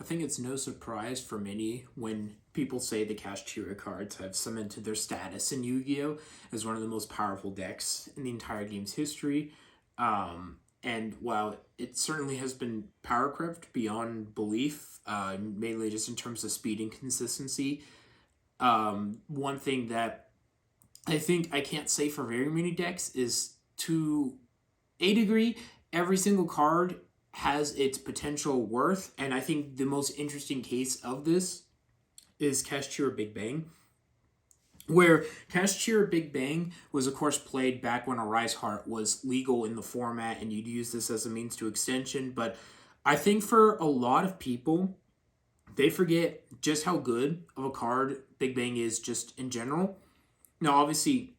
I think it's no surprise for many when people say the Kashtira cards have cemented their status in Yu-Gi-Oh! As one of the most powerful decks in the entire game's history. And while it certainly has been power crept beyond belief, mainly just in terms of speed and consistency, one thing that I think I can't say for very many decks is, to a degree, every single card has its potential worth, and I think the most interesting case of this is Kashtira Big Bang, where Kashtira Big Bang was, of course, played back when Arise Heart was legal in the format, and you'd use this as a means to extension. But I think for a lot of people, they forget just how good of a card Big Bang is just in general. Now, obviously,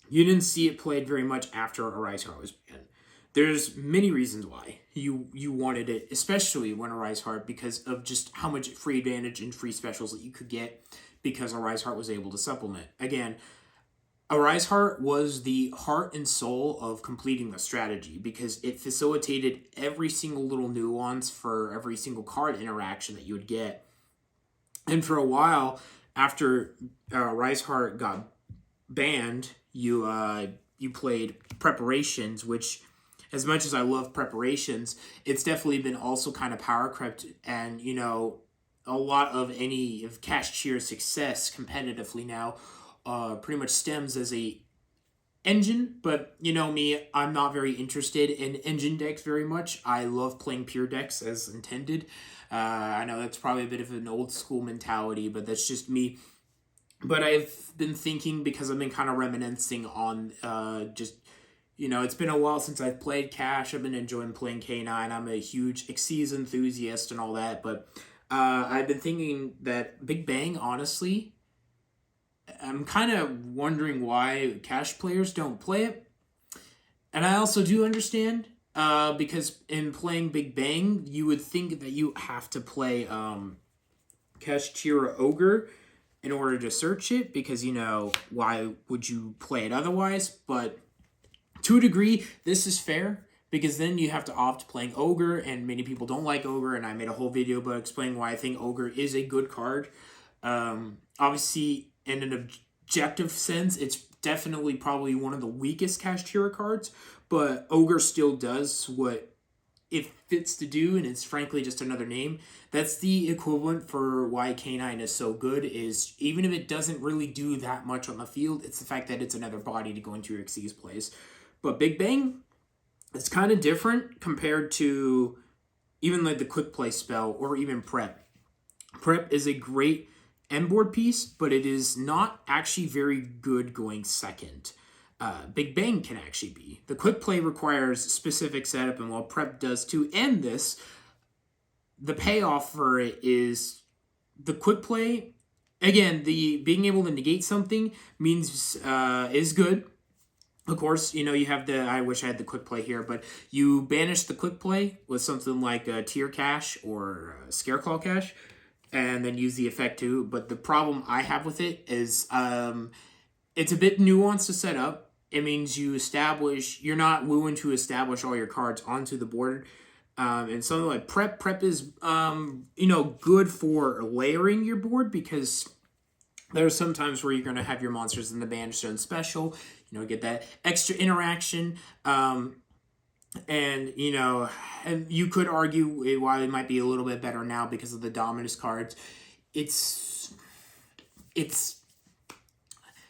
you didn't see it played very much after Arise Heart was banned. There's many reasons why you wanted it, especially when Arise Heart, because of just how much free advantage and free specials that you could get because Arise Heart was able to supplement. Again, Arise Heart was the heart and soul of completing the strategy because it facilitated every single little nuance for every single card interaction that you would get. And for a while, after Arise Heart got banned, you played Preparations, which, as much as I love Preparations, it's definitely been also kind of power crept, and a lot of any of Kashtira's success competitively now pretty much stems as a engine. But me, I'm not very interested in engine decks very much. I love playing pure decks as intended. I know that's probably a bit of an old school mentality, but that's just me. But I've been thinking, because I've been kind of reminiscing on it's been a while since I've played Cash. I've been enjoying playing K9. I'm a huge Xyz enthusiast and all that. But I've been thinking that Big Bang, honestly, I'm kind of wondering why Cash players don't play it. And I also do understand, because in playing Big Bang, you would think that you have to play Kashtira Ogre in order to search it, because, why would you play it otherwise? But to a degree, this is fair, because then you have to opt playing Ogre, and many people don't like Ogre, and I made a whole video about explaining why I think Ogre is a good card. Obviously, in an objective sense, it's definitely probably one of the weakest Kashtira cards, but Ogre still does what it fits to do, and it's frankly just another name. That's the equivalent for why K9 is so good, is even if it doesn't really do that much on the field, it's the fact that it's another body to go into your Xyz plays. But Big Bang, it's kind of different compared to even like the quick play spell or even Prep. Prep is a great end board piece, but it is not actually very good going second. Big Bang can actually be. The quick play requires specific setup, and while Prep does too, and this, the payoff for it is the quick play. Again, the being able to negate something means is good. Of course, you have the, I wish I had the quick play here, but you banish the quick play with something like a Tier Cash or Scareclaw Cash, and then use the effect too. But the problem I have with it is it's a bit nuanced to set up. It means you're not wooing to establish all your cards onto the board. And something like Prep is, good for layering your board, because there are some times where you're going to have your monsters in the Banish Zone special, get that extra interaction. And you could argue why it might be a little bit better now because of the Dominus cards.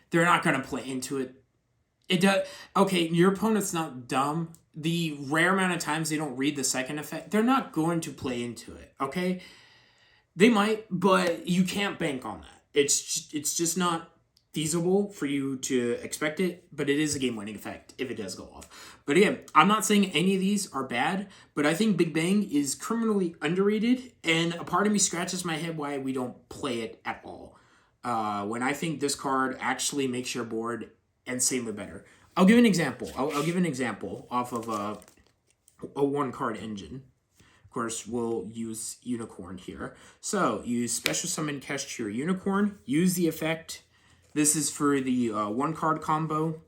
They're not going to play into it. It does. Okay, your opponent's not dumb. The rare amount of times they don't read the second effect, they're not going to play into it, okay? They might, but you can't bank on that. It's just not feasible for you to expect it, but it is a game-winning effect if it does go off. But again, I'm not saying any of these are bad, but I think Big Bang is criminally underrated, and a part of me scratches my head why we don't play it at all. When I think this card actually makes your board insanely better. I'll give an example. I'll give an example off of a one-card engine. Of course, we'll use Unicorn here. So, use Special Summon Kashtira Unicorn. Use the effect. This is for the one-card combo.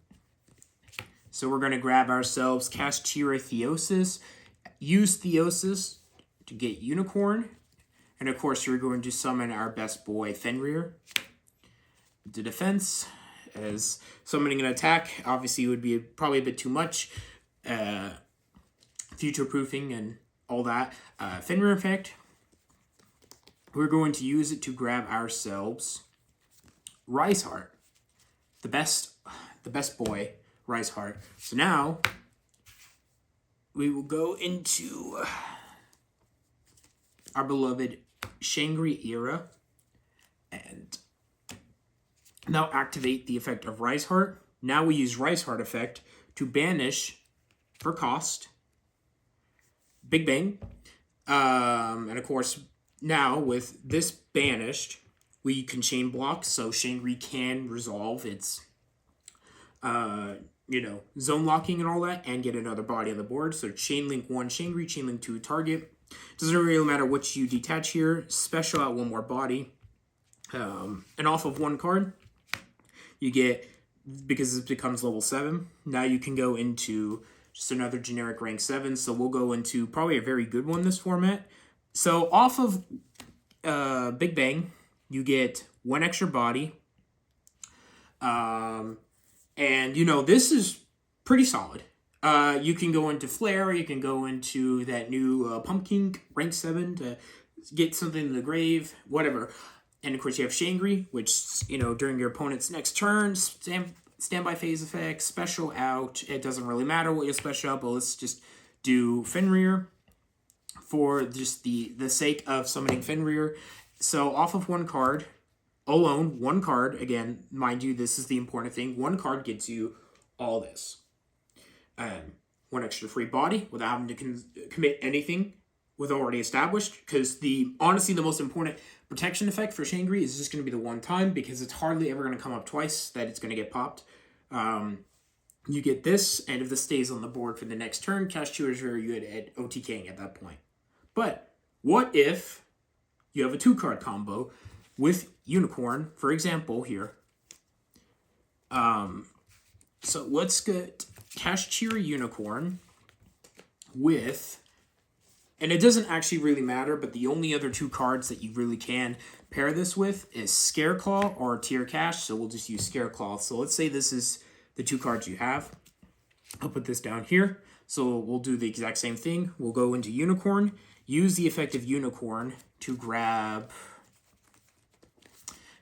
So we're going to grab ourselves Kashtira Theosis. Use Theosis to get Unicorn. And of course, you're going to summon our best boy, Fenrir. The defense, as summoning an attack, obviously would be probably a bit too much. Future-proofing and all that. Fenrir effect, we're going to use it to grab ourselves Rise Heart. The best boy, Rise Heart. So now, we will go into our beloved Shangri-Era, and now activate the effect of Rise Heart. Now we use Rise Heart effect to banish, for cost, Big Bang. And of course, now with this banished, we can chain block, so Shangri can resolve its, zone locking and all that, and get another body on the board. So chain link 1 Shangri, chain link 2 target. Doesn't really matter which you detach here. Special out 1 more body. And off of 1 card, you get, because it becomes level 7, now you can go into just another generic rank 7. So we'll go into probably a very good one this format. So off of Big Bang, you get 1 extra body. And, this is pretty solid. You can go into Flare, you can go into that new Pumpkin, rank 7, to get something in the grave, whatever. And of course you have Shangri, which, during your opponent's next turn, standby phase effect, special out. It doesn't really matter what you special out, but let's just do Fenrir for just the sake of summoning Fenrir. So off of 1 card, alone, 1 card, again, mind you, this is the important thing, 1 card gets you all this. 1 extra free body without having to commit anything with already established, because honestly the most important protection effect for Shangri is just going to be the 1 time, because it's hardly ever going to come up twice that it's going to get popped. You get this, and if this stays on the board for the next turn, Kashtira is very good at OTKing at that point. But what if you have a 2-card combo with Unicorn, for example, here? So let's get Kashtira Unicorn with, and it doesn't actually really matter, but the only other 2 cards that you really can pair this with is Scareclaw or Tier Cash, so we'll just use Scareclaw. So let's say this is the 2 cards you have. I'll put this down here. So we'll do the exact same thing. We'll go into Unicorn, use the effect of Unicorn to grab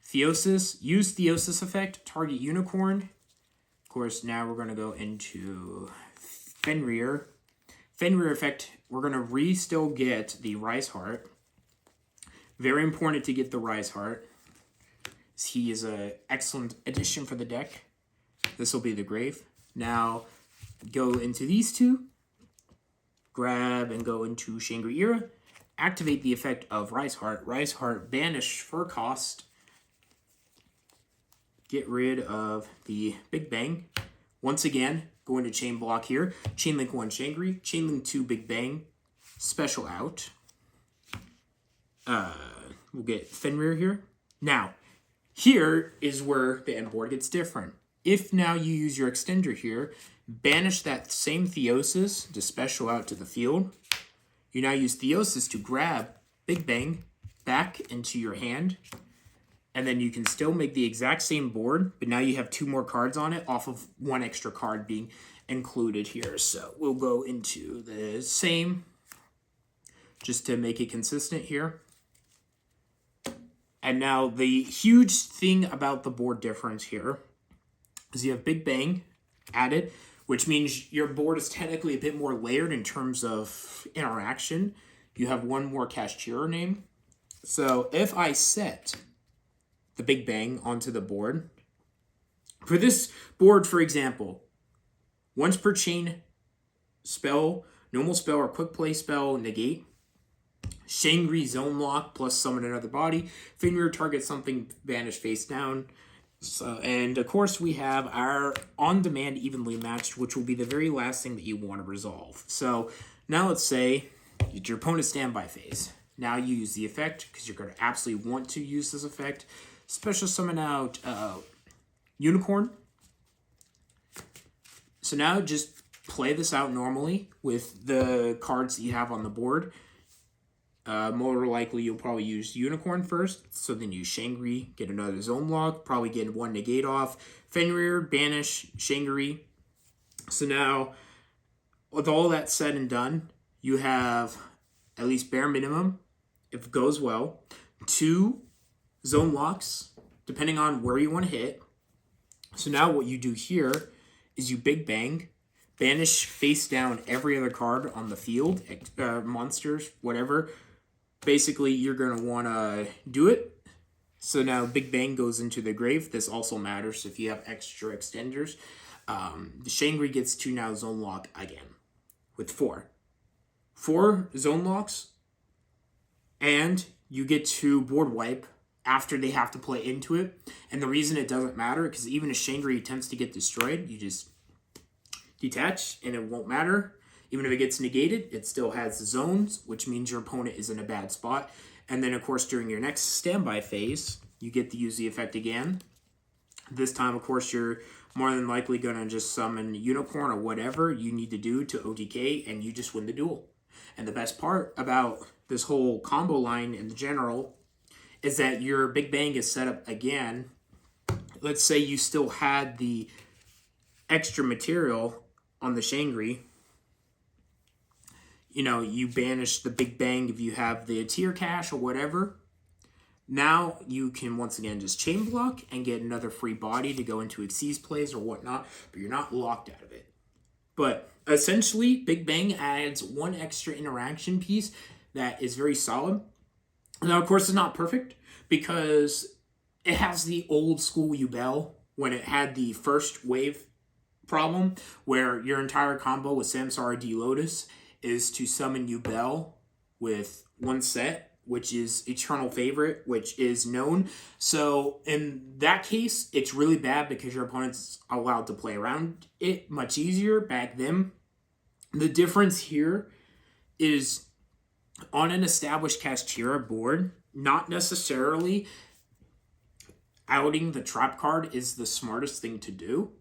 Theosis, use Theosis effect, target Unicorn. Of course, now we're going to go into Fenrir. Fenrir effect, we're going to still get the Rise Heart. Very important to get the Rise Heart. He is an excellent addition for the deck. This will be the grave. Now, go into these 2. Grab and go into Shangri-Era. Activate the effect of Rise Heart. Rise Heart, banish for cost. Get rid of the Big Bang. Once again, go into Chain Block here. Chain Link 1 Shangri. Chain Link 2 Big Bang. Special out. We'll get Fenrir here. Now, here is where the end board gets different. If now you use your extender here, banish that same Theosis to special out to the field. You now use Theosis to grab Big Bang back into your hand. And then you can still make the exact same board, but now you have 2 more cards on it off of 1 extra card being included here. So we'll go into the same, just to make it consistent here. And now the huge thing about the board difference here is you have Big Bang added, which means your board is technically a bit more layered in terms of interaction. You have 1 more Kashtira name. So if I set the Big Bang onto the board, for this board, for example, once per chain spell, normal spell or quick play spell, negate, Shangri zone lock plus summon another body, Fenrir target something, banish face down. So, and of course we have our on-demand evenly matched, which will be the very last thing that you want to resolve. So now let's say it's your opponent's standby phase. Now you use the effect, because you're going to absolutely want to use this effect. Special summon out Unicorn. So now just play this out normally with the cards that you have on the board. More likely, you'll probably use Unicorn first. So then use Shangri, get another Zone Lock, probably get one Negate off. Fenrir, banish, Shangri. So now, with all that said and done, you have at least bare minimum, if it goes well, 2 Zone Locks, depending on where you want to hit. So now what you do here is you Big Bang, banish face down every other card on the field, monsters, whatever. Basically, you're going to want to do it. So now Big Bang goes into the grave. This also matters if you have extra extenders. The Shangri gets to now Zone Lock again with 4. 4 Zone Locks, and you get to board wipe after they have to play into it. And the reason it doesn't matter, because even if Shangri attempts to get destroyed, you just detach and it won't matter. Even if it gets negated, it still has the zones, which means your opponent is in a bad spot. And then, of course, during your next standby phase, you get to use the effect again. This time, of course, you're more than likely going to just summon Unicorn or whatever you need to do to OTK, and you just win the duel. And the best part about this whole combo line in general is that your Big Bang is set up again. Let's say you still had the extra material on the Shangri. You know, you banish the Big Bang if you have the tier cache or whatever. Now you can once again just chain block and get another free body to go into Xyz plays or whatnot, but you're not locked out of it. But essentially, Big Bang adds one extra interaction piece that is very solid. Now, of course, it's not perfect because it has the old school Yubel when it had the first wave problem where your entire combo with Samsara D Lotus is to summon Yubel with one set, which is Eternal Favorite, which is known. So in that case, it's really bad because your opponent's allowed to play around it much easier back then. The difference here is on an established Kashtira board, not necessarily outing the trap card is the smartest thing to do.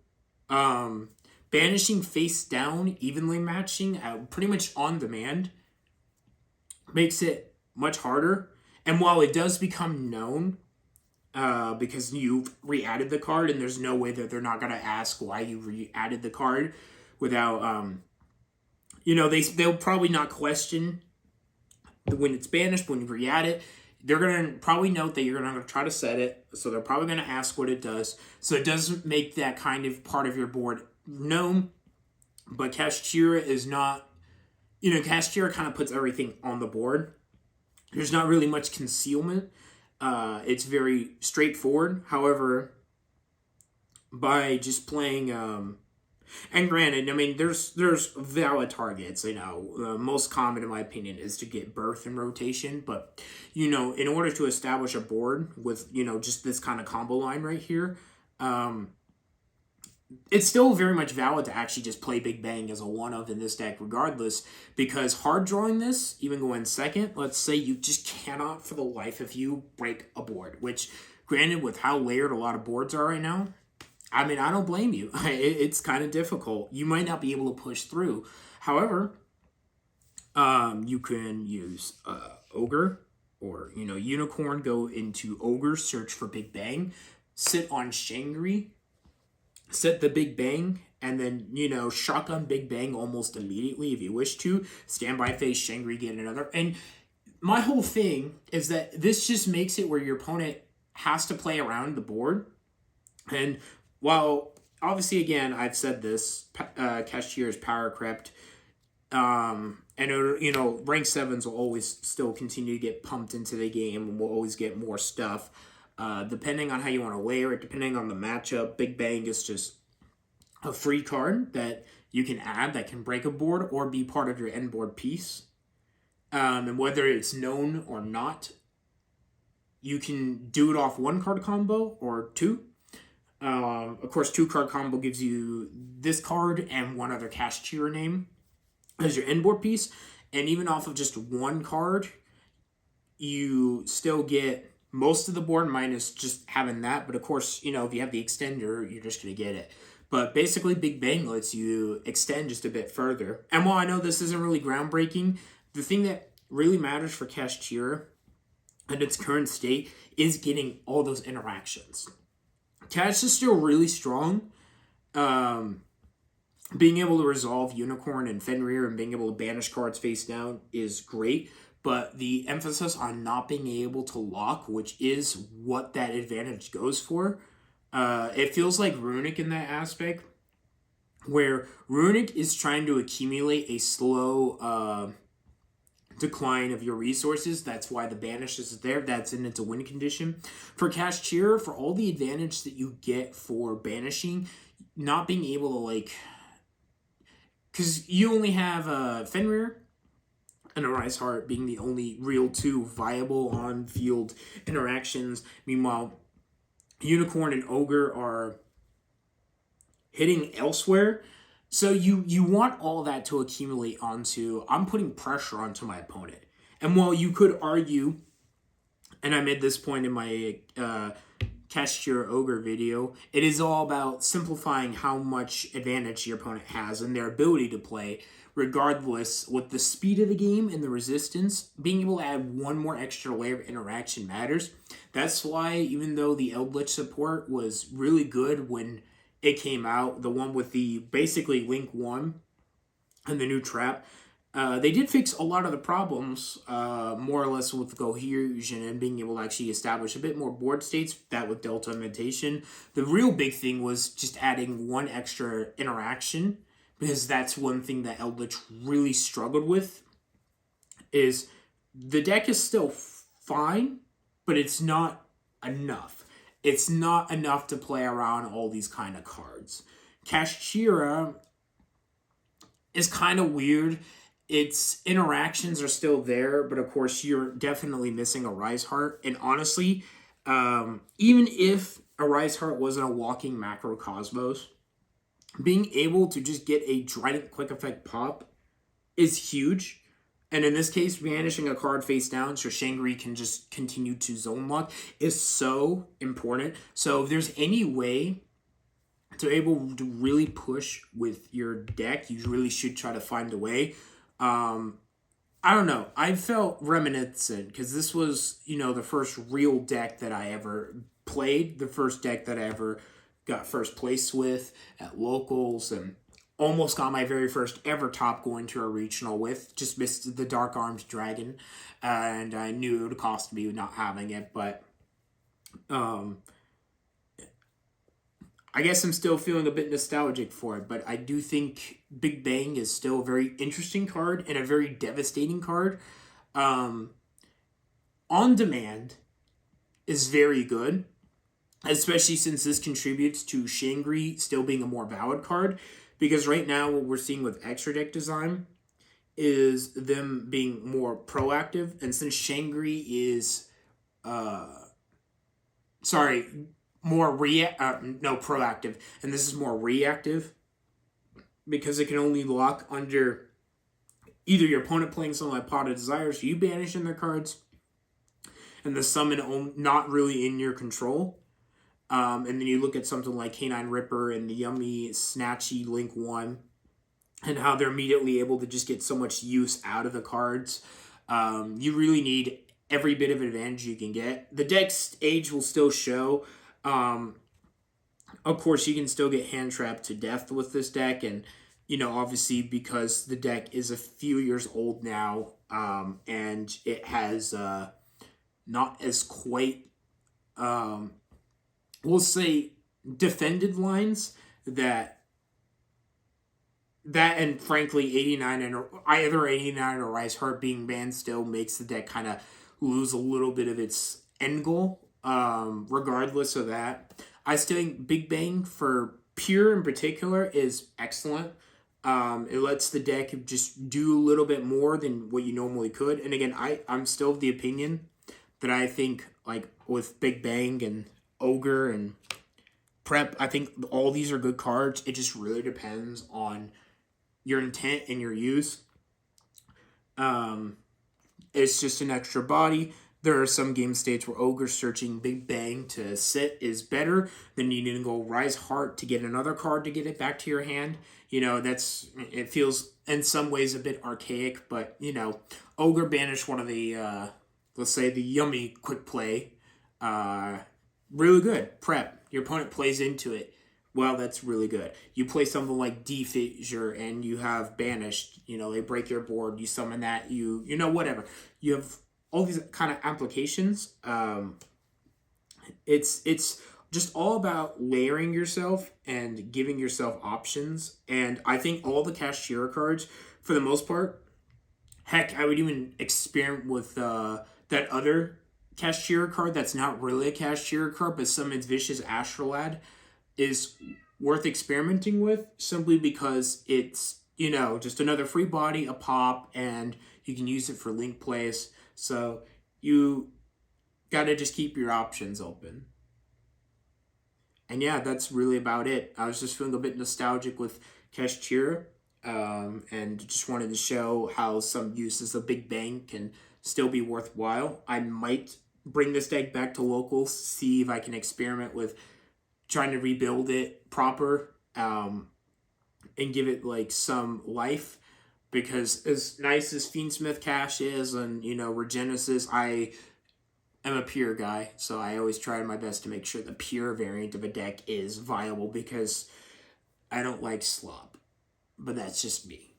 Banishing face down, evenly matching, pretty much on demand, makes it much harder. And while it does become known, because you've re-added the card, and there's no way that they're not going to ask why you re-added the card without, they'll probably not question when it's banished, when you re-add it. They're going to probably note that you're going to try to set it, so they're probably going to ask what it does. So it doesn't make that kind of part of your board known, but Kashtira is not, Kashtira kind of puts everything on the board. There's not really much concealment. It's very straightforward. However, by just playing, and granted, I mean, there's valid targets. Most common, in my opinion, is to get birth and rotation. But, in order to establish a board with, just this kind of combo line right here, it's still very much valid to actually just play Big Bang as a one-of in this deck regardless, because hard drawing this, even going second, let's say you just cannot for the life of you break a board, which, granted, with how layered a lot of boards are right now, I mean, I don't blame you. It's kind of difficult. You might not be able to push through. However, you can use Ogre or, Unicorn, go into Ogre, search for Big Bang, sit on Shangri, set the Big Bang, and then, shotgun Big Bang almost immediately if you wish to. Standby phase, Shangri, get another. And my whole thing is that this just makes it where your opponent has to play around the board. And while, obviously, again, I've said this, Kashtira is power crept. And, rank 7s will always still continue to get pumped into the game, and we'll always get more stuff. Depending on how you want to layer it, depending on the matchup, Big Bang is just a free card that you can add that can break a board or be part of your end board piece. And whether it's known or not, you can do it off 1-card combo or 2. Of course, 2-card combo gives you this card and one other Kashtira name as your end board piece. And even off of just 1 card, you still get most of the board minus just having that. But of course, if you have the extender, you're just going to get it. But basically, Big Bang lets you extend just a bit further. And while I know this isn't really groundbreaking, the thing that really matters for Kashtira at its current state is getting all those interactions. Cash is still really strong. Being able to resolve Unicorn and Fenrir and being able to banish cards face down is great, but the emphasis on not being able to lock, which is what that advantage goes for, it feels like Runic in that aspect, where Runic is trying to accumulate a slow decline of your resources. That's why the banish is there. That's in its a win condition. For Kashtira, for all the advantage that you get for banishing, not being able to, like, because you only have Fenrir and Arise Heart being the only real two viable on-field interactions. Meanwhile, Unicorn and Ogre are hitting elsewhere. So you want all that to accumulate onto, I'm putting pressure onto my opponent. And while you could argue, and I made this point in my Kashtira Ogre video, it is all about simplifying how much advantage your opponent has and their ability to play, regardless with the speed of the game and the resistance. Being able to add one more extra layer of interaction matters. That's why, even though the Eldritch support was really good when it came out, the one with the basically Link 1 and the new trap, they did fix a lot of the problems, more or less with cohesion and being able to actually establish a bit more board states, that with Delta imitation. The real big thing was just adding one extra interaction, because that's one thing that Eldritch really struggled with, is the deck is still fine, but it's not enough. It's not enough to play around all these kind of cards. Kashtira is kind of weird. Its interactions are still there, but of course you're definitely missing a Rise Heart. And honestly, even if a Rise Heart wasn't a walking macrocosmos, being able to just get a Trident quick effect pop is huge. And in this case, banishing a card face down so Shangri can just continue to zone lock is so important. So if there's any way to able to really push with your deck, you really should try to find a way. I don't know. I felt reminiscent because this was, the first real deck that I ever played, the first deck that I ever got first place with at locals, and almost got my very first ever top going to a regional with. Just missed the Dark Armed Dragon, and I knew it would cost me not having it, but I guess I'm still feeling a bit nostalgic for it, but I do think Big Bang is still a very interesting card and a very devastating card. On Demand is very good, especially since this contributes to Shangri still being a more valid card, because right now what we're seeing with extra deck design is them being more proactive, and since Shangri is proactive, and this is more reactive, because it can only lock under either your opponent playing something like Pot of Desire, so you banishing their cards, and the summon not really in your control. And then you look at something like Canine Ripper and the yummy Snatchy Link 1, and how they're immediately able to just get so much use out of the cards. You really need every bit of advantage you can get. The deck's age will still show. Of course, you can still get hand trapped to death with this deck, and obviously because the deck is a few years old now, and it has not as quite, we'll say, defended lines that and frankly 89 and either 89 or Rise Heart being banned still makes the deck kind of lose a little bit of its end goal. Regardless of that, I still think Big Bang for Pure in particular is excellent. It lets the deck just do a little bit more than what you normally could. And again, I'm still of the opinion that I think, like with Big Bang and Ogre and Prep, I think all these are good cards. It just really depends on your intent and your use. It's just an extra body. There are some game states where Ogre searching Big Bang to sit is better than needing to go Rise Heart to get another card to get it back to your hand. It feels in some ways a bit archaic, but Ogre banish one of the, let's say, the Yummy quick play. Really good. Prep. Your opponent plays into it. Well, that's really good. You play something like Defissure and you have banished. They break your board. You summon that. Whatever. You have all these kind of applications. It's just all about layering yourself and giving yourself options. And I think all the Kashtira cards, for the most part, heck, I would even experiment with that other Kashtira card that's not really a Kashtira card, but summons Vicious Astrolad is worth experimenting with simply because it's, just another free body, a pop, and you can use it for link plays. So you gotta just keep your options open. And yeah, that's really about it. I was just feeling a bit nostalgic with Kashtira, and just wanted to show how some uses of Big Bang can still be worthwhile. I might bring this deck back to locals, see if I can experiment with trying to rebuild it proper, and give it like some life. Because as nice as Fiendsmith Cash is and, Regenesis, I am a pure guy, so I always try my best to make sure the pure variant of a deck is viable because I don't like slop. But that's just me.